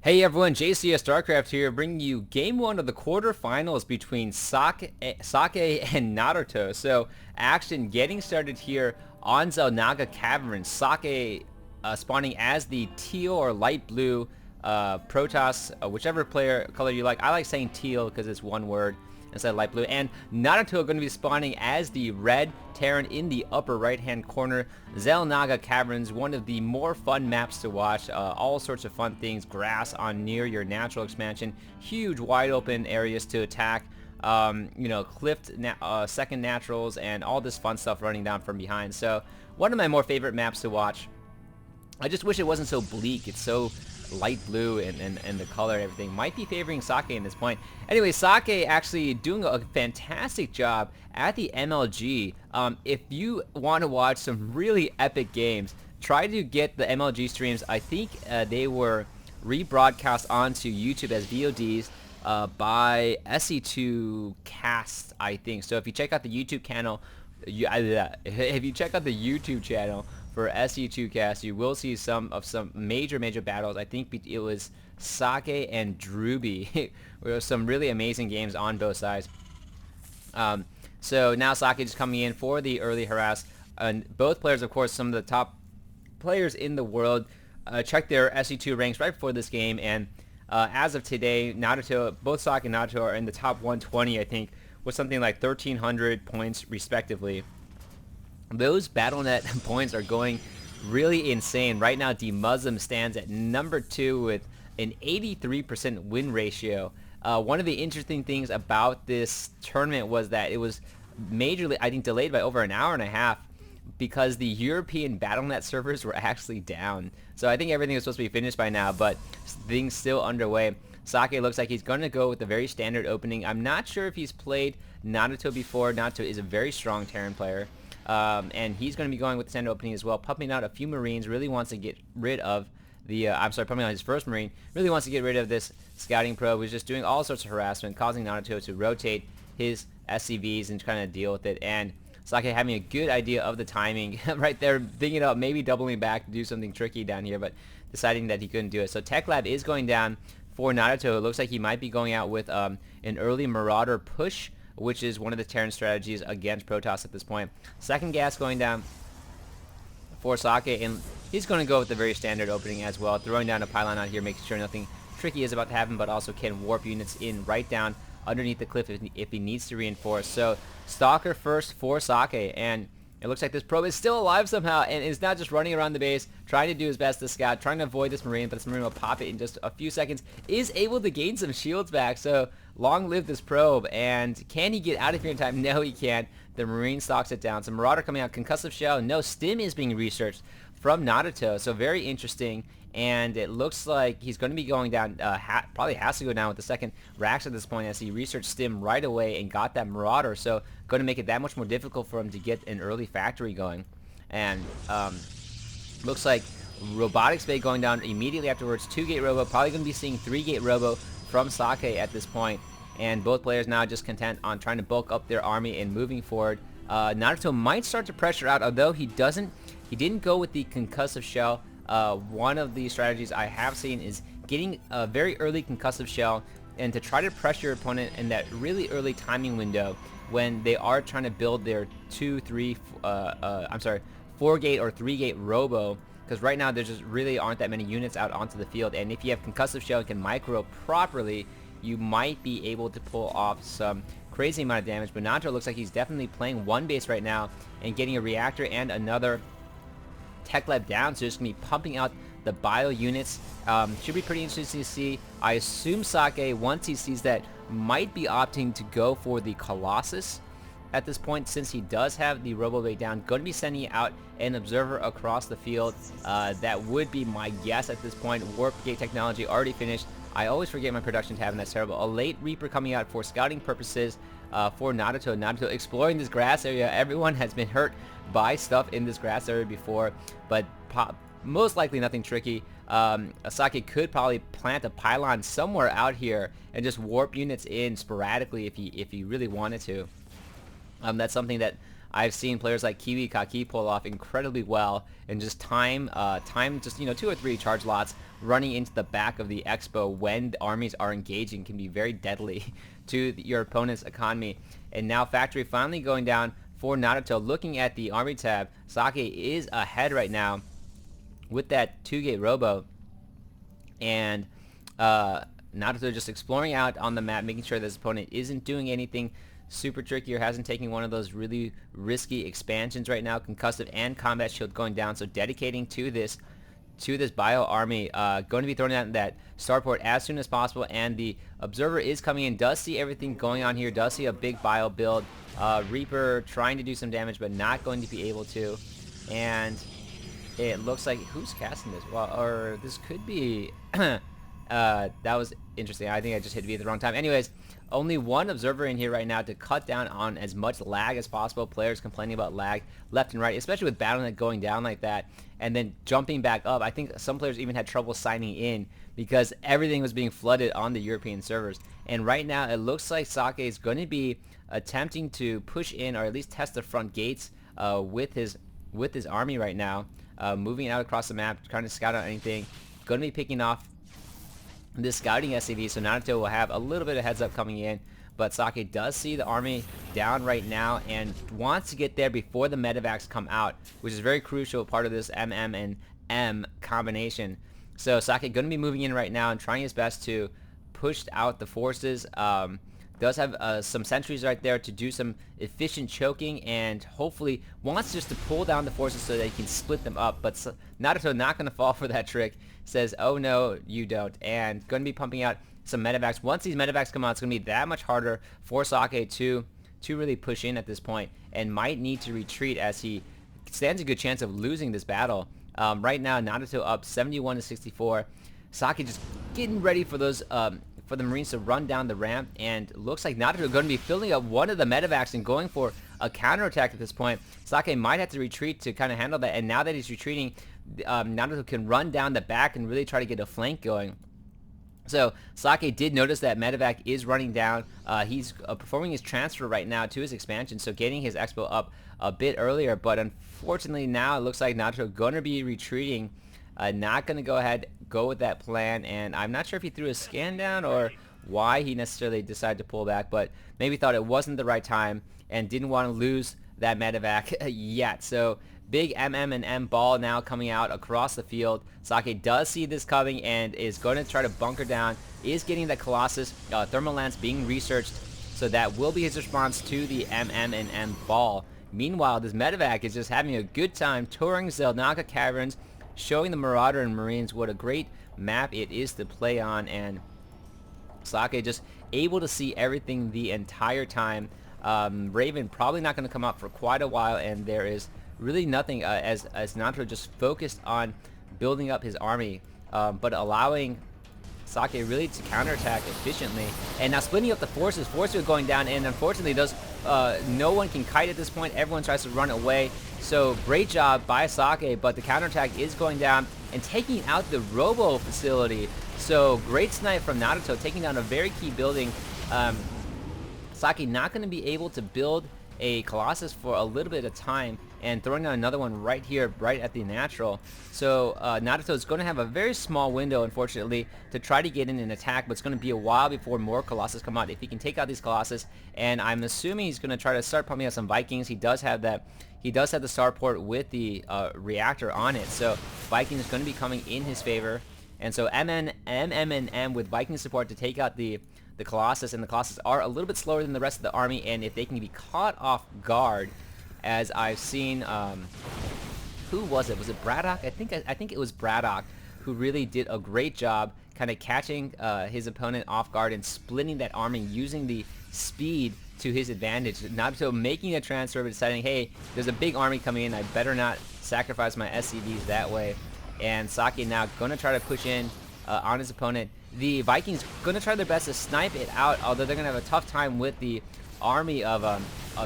Hey everyone, JCS StarCraft here, bringing you Game 1 of the quarterfinals between Socke and NarutO. So, action getting started here on Xel'Naga Cavern. Socke spawning as the teal or light blue Protoss, whichever color you like. I like saying teal because it's one word instead of light blue. And NarutO going to be spawning as the red Terran in the upper right hand corner. Xel'Naga Caverns, one of the more fun maps to watch. All sorts of fun things, grass on near your natural expansion, huge wide open areas to attack, cliffed second naturals, and all this fun stuff running down from behind. So one of my more favorite maps to watch. I just wish it wasn't so bleak. It's so light blue and the color and everything. Might be favoring Socke in this point. Anyway, Socke actually doing a fantastic job at the MLG. If you want to watch some really epic games, try to get the MLG streams. I think they were rebroadcast onto YouTube as VODs by SC2 Cast, I think. So if you check out the YouTube channel, if you check out the YouTube channel for SC2 Cast, you will see some major battles. I think it was Socke and Druby. There were some really amazing games on both sides. So now Socke just coming in for the early harass. And both players, of course, some of the top players in the world. Check their SC2 ranks right before this game, and as of today, NarutO, both Socke and NarutO are in the top 120, I think, with something like 1,300 points respectively. Those Battle.net points are going really insane. Right now, DMuslim stands at number 2 with an 83% win ratio. One of the interesting things about this tournament was that it was majorly, I think, delayed by over an hour and a half because the European Battle.net servers were actually down. So I think everything was supposed to be finished by now, but things still underway. Socke looks like he's going to go with a very standard opening. I'm not sure if he's played NarutO before. NarutO is a very strong Terran player. And he's going to be going with the standard opening as well, pumping out a few Marines, really wants to get rid of the, pumping out his first Marine, really wants to get rid of this scouting probe, who's just doing all sorts of harassment, causing NarutO to rotate his SCVs and kind of deal with it, and Socke having a good idea of the timing right there, thinking about maybe doubling back to do something tricky down here, but deciding that he couldn't do it. So Tech Lab is going down for NarutO. It looks like he might be going out with an early Marauder push, which is one of the Terran strategies against Protoss at this point. Second gas going down for Socke, and he's going to go with the very standard opening as well, throwing down a pylon out here, making sure nothing tricky is about to happen, but also can warp units in right down underneath the cliff if he needs to reinforce. So Stalker first for Socke, and it looks like this probe is still alive somehow and is not just running around the base, trying to do his best to scout, trying to avoid this Marine, but this Marine will pop it in just a few seconds, is able to gain some shields back. So long live this probe, and can he get out of here in time? No, he can't. The Marine stalks it down. So Marauder coming out, concussive shell. No, stim is being researched from NarutO, so very interesting. And it looks like he's going to be going down, probably has to go down with the second Rax at this point, as he researched stim right away and got that Marauder, so going to make it that much more difficult for him to get an early factory going. And looks like Robotics Bay going down immediately afterwards. 2-gate Robo, probably going to be seeing 3-gate Robo from Socke at this point. And both players now just content on trying to bulk up their army and moving forward. NarutO might start to pressure out, although he didn't go with the concussive shell. One of the strategies I have seen is getting a very early concussive shell and to try to pressure your opponent in that really early timing window when they are trying to build their 4-gate or 3-gate Robo, because right now there just really aren't that many units out onto the field, and if you have concussive shell and can micro properly, you might be able to pull off some crazy amount of damage. But NarutO looks like he's definitely playing one base right now and getting a reactor and another Tech Lab down, so just going to be pumping out the bio units. Should be pretty interesting to see. I assume Socke, once he sees that, might be opting to go for the Colossus at this point, since he does have the Robo Bay down. Going to be sending out an observer across the field. That would be my guess at this point. Warp Gate technology already finished. I always forget my production tab, and that's terrible. A late Reaper coming out for scouting purposes for NarutO. NarutO exploring this grass area. Everyone has been hurt by stuff in this grass area before, but most likely nothing tricky. Socke could probably plant a pylon somewhere out here and just warp units in sporadically if he really wanted to. That's something that I've seen players like Kiwi Kaki pull off incredibly well and just time just 2 or 3 charge lots running into the back of the Expo when the armies are engaging can be very deadly to your opponent's economy. And now Factory finally going down for NarutO. Looking at the army tab, Socke is ahead right now with that 2-gate robo, and NarutO just exploring out on the map, making sure that his opponent isn't doing anything super tricky or hasn't taken one of those really risky expansions right now. Concussive and combat shield going down, so dedicating to this bio army, going to be throwing out that starport as soon as possible. And the observer is coming in, does see everything going on here, does see a big bio build. Reaper trying to do some damage but not going to be able to, and it looks like who's casting this? Well, or this could be that was interesting. I think I just hit V at the wrong time. Anyways, only one observer in here right now to cut down on as much lag as possible. Players complaining about lag left and right, especially with Battle.net going down like that and then jumping back up. I think some players even had trouble signing in because everything was being flooded on the European servers. And right now it looks like Socke is going to be attempting to push in, or at least test the front gates with his army right now, moving out across the map, trying to scout out anything. Going to be picking off this scouting SCV, so NarutO will have a little bit of heads up coming in, but Socke does see the army down right now and wants to get there before the medevacs come out, which is a very crucial part of this MM and M combination. So Socke going to be moving in right now and trying his best to push out the forces. Does have some sentries right there to do some efficient choking, and hopefully wants just to pull down the forces so that he can split them up. But NarutO not going to fall for that trick. Says, oh no, you don't. And going to be pumping out some medevacs. Once these medevacs come out, it's going to be that much harder for Socke to really push in at this point, and might need to retreat as he stands a good chance of losing this battle. Right now, NarutO up 71-64. Socke just getting ready for those for the Marines to run down the ramp, and looks like NarutO going to be filling up one of the medevacs and going for a counterattack at this point. Socke might have to retreat to kind of handle that, and now that he's retreating, NarutO can run down the back and really try to get a flank going. So Socke did notice that medevac is running down. He's performing his transfer right now to his expansion, so getting his expo up a bit earlier, but unfortunately now it looks like NarutO going to be retreating. Not going to go with that plan, and I'm not sure if he threw a scan down or why he necessarily decided to pull back, but maybe thought it wasn't the right time and didn't want to lose that medevac yet. So big MM and M ball now coming out across the field. Socke does see this coming and is going to try to bunker down, is getting the Colossus thermal lance being researched, so that will be his response to the MM and M ball. Meanwhile, this medevac is just having a good time touring Zelnaka Caverns, showing the Marauder and Marines what a great map it is to play on, and Socke just able to see everything the entire time. Raven probably not going to come out for quite a while, and there is really nothing as NarutO just focused on building up his army, but allowing Socke really to counterattack efficiently. And now splitting up the forces are going down, and unfortunately those no one can kite at this point. Everyone tries to run away. So great job by Socke, but the counterattack is going down and taking out the robo facility. So great snipe from NarutO, taking down a very key building. Socke not going to be able to build a Colossus for a little bit of time, and throwing down another one right here, right at the natural. So NarutO is going to have a very small window, unfortunately, to try to get in and attack, but it's going to be a while before more Colossus come out. If he can take out these Colossus, and I'm assuming he's going to try to start pumping out some Vikings. He does have that. He does have the starport with the reactor on it, so Viking is going to be coming in his favor. And so MM and M with Viking support to take out the Colossus, and the Colossus are a little bit slower than the rest of the army, and if they can be caught off guard, as I've seen, who was it? Was it Braddock? I think it was Braddock who really did a great job kind of catching his opponent off guard and splitting that army using the speed to his advantage. NarutO making a transfer but deciding, hey, there's a big army coming in, I better not sacrifice my SCVs that way. And Socke now going to try to push in on his opponent. The Vikings going to try their best to snipe it out, although they're going to have a tough time with the army of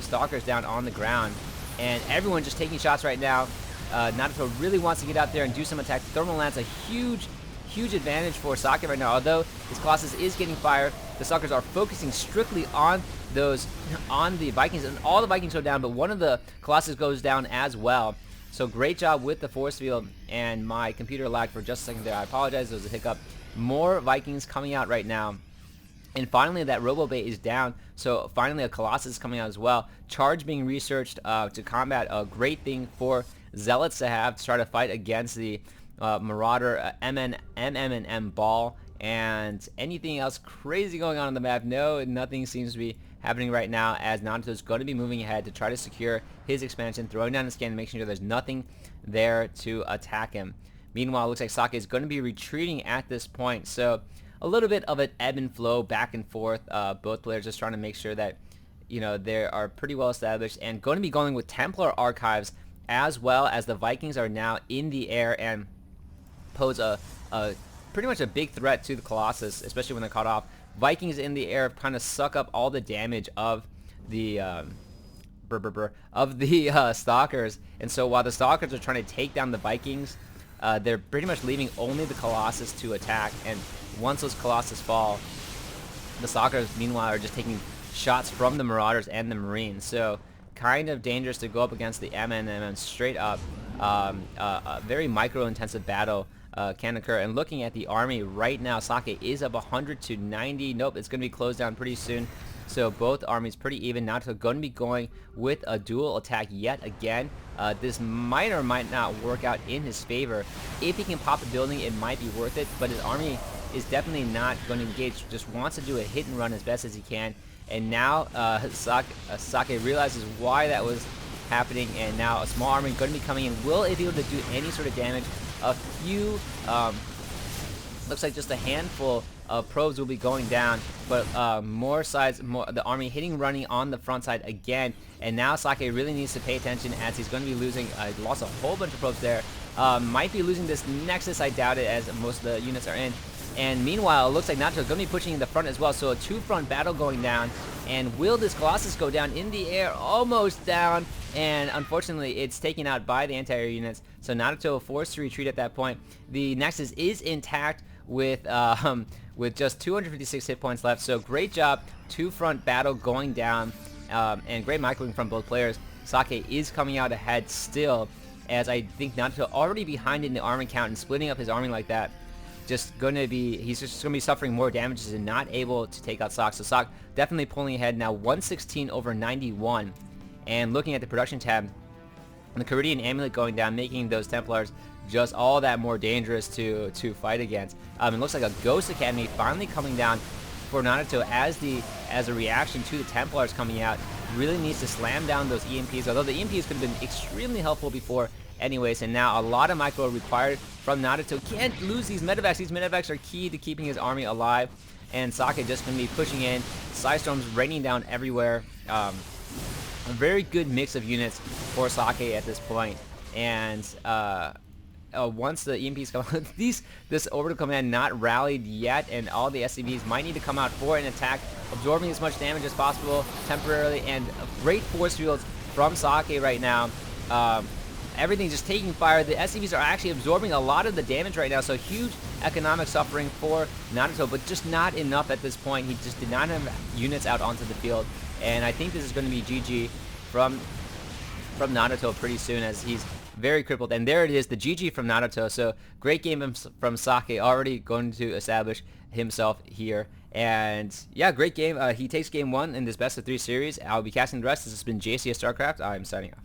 stalkers down on the ground. And everyone just taking shots right now. NarutO really wants to get out there and do some attack. Thermal Lance, a huge advantage for Socke right now. Although his Colossus is getting fire, the Sockers are focusing strictly on the Vikings, and all the Vikings go down, but one of the Colossus goes down as well. So great job with the force field, and my computer lagged for just a second there. I apologize, there was a hiccup. More Vikings coming out right now. And finally, that Robo-Bait is down, so finally a Colossus is coming out as well. Charge being researched to combat, a great thing for Zealots to have to try to fight against the Marauder MM ball. And anything else crazy going on the map? No, nothing seems to be happening right now, as NarutO is going to be moving ahead to try to secure his expansion, throwing down the scan and making sure there's nothing there to attack him. Meanwhile, it looks like Socke is going to be retreating at this point, so a little bit of an ebb and flow back and forth. Both players just trying to make sure that, you know, they are pretty well established, and going to be going with Templar Archives, as well as the Vikings are now in the air and pose a pretty much a big threat to the Colossus, especially when they're caught off. Vikings in the air kind of suck up all the damage of the Stalkers, and so while the Stalkers are trying to take down the Vikings, they're pretty much leaving only the Colossus to attack. And once those Colossus fall, the Stalkers meanwhile are just taking shots from the Marauders and the Marines. So kind of dangerous to go up against the MM straight up. A very micro-intensive battle can occur. And looking at the army right now, Socke is up 100 to 90. Nope, it's going to be closed down pretty soon. So both armies pretty even. NarutO going to be going with a dual attack yet again. This might or might not work out in his favor. If he can pop a building, it might be worth it. But his army is definitely not going to engage. Just wants to do a hit and run as best as he can. And now Socke realizes why that was happening. And now a small army going to be coming in. Will it be able to do any sort of damage? A few, looks like just a handful of probes will be going down, but the army hitting running on the front side again. And now Socke really needs to pay attention, as he's going to be losing. Lost a whole bunch of probes there. Might be losing this Nexus, I doubt it, as most of the units are in. And meanwhile, it looks like NarutO is going to be pushing in the front as well, so a two-front battle going down. And will this Colossus go down in the air? Almost down, and unfortunately it's taken out by the anti-air units, so NarutO forced to retreat at that point. The Nexus is intact with just 256 hit points left, so great job, two-front battle going down, and great microing from both players. Socke is coming out ahead still, as I think NarutO already behind in the army count, and splitting up his army like that, he's just going to be suffering more damages and not able to take out Socke. So Socke definitely pulling ahead now, 116 over 91. And looking at the production tab, the Caridian Amulet going down, making those Templars just all that more dangerous to fight against. It looks like a Ghost Academy finally coming down for NarutO as a reaction to the Templars coming out. Really needs to slam down those EMPs, although the EMPs could have been extremely helpful before anyways, and now a lot of micro required from NarutO. Can't lose these medevacs. These medevacs are key to keeping his army alive, and Socke just going to be pushing in. Psystorms raining down everywhere. A very good mix of units for Socke at this point. And once the EMPs come out, this orbital command not rallied yet, and all the SCVs might need to come out for an attack, absorbing as much damage as possible temporarily, and great force fields from Socke right now. Everything just taking fire. The SCVs are actually absorbing a lot of the damage right now, so huge economic suffering for NarutO, but just not enough at this point. He just did not have units out onto the field, and I think this is going to be GG from NarutO pretty soon, as he's very crippled. And there it is, the GG from NarutO. So great game from Socke, already going to establish himself here. And yeah, great game. He takes game 1 in this best of 3 series. I'll be casting the rest. This has been JCS StarCraft. I'm signing off.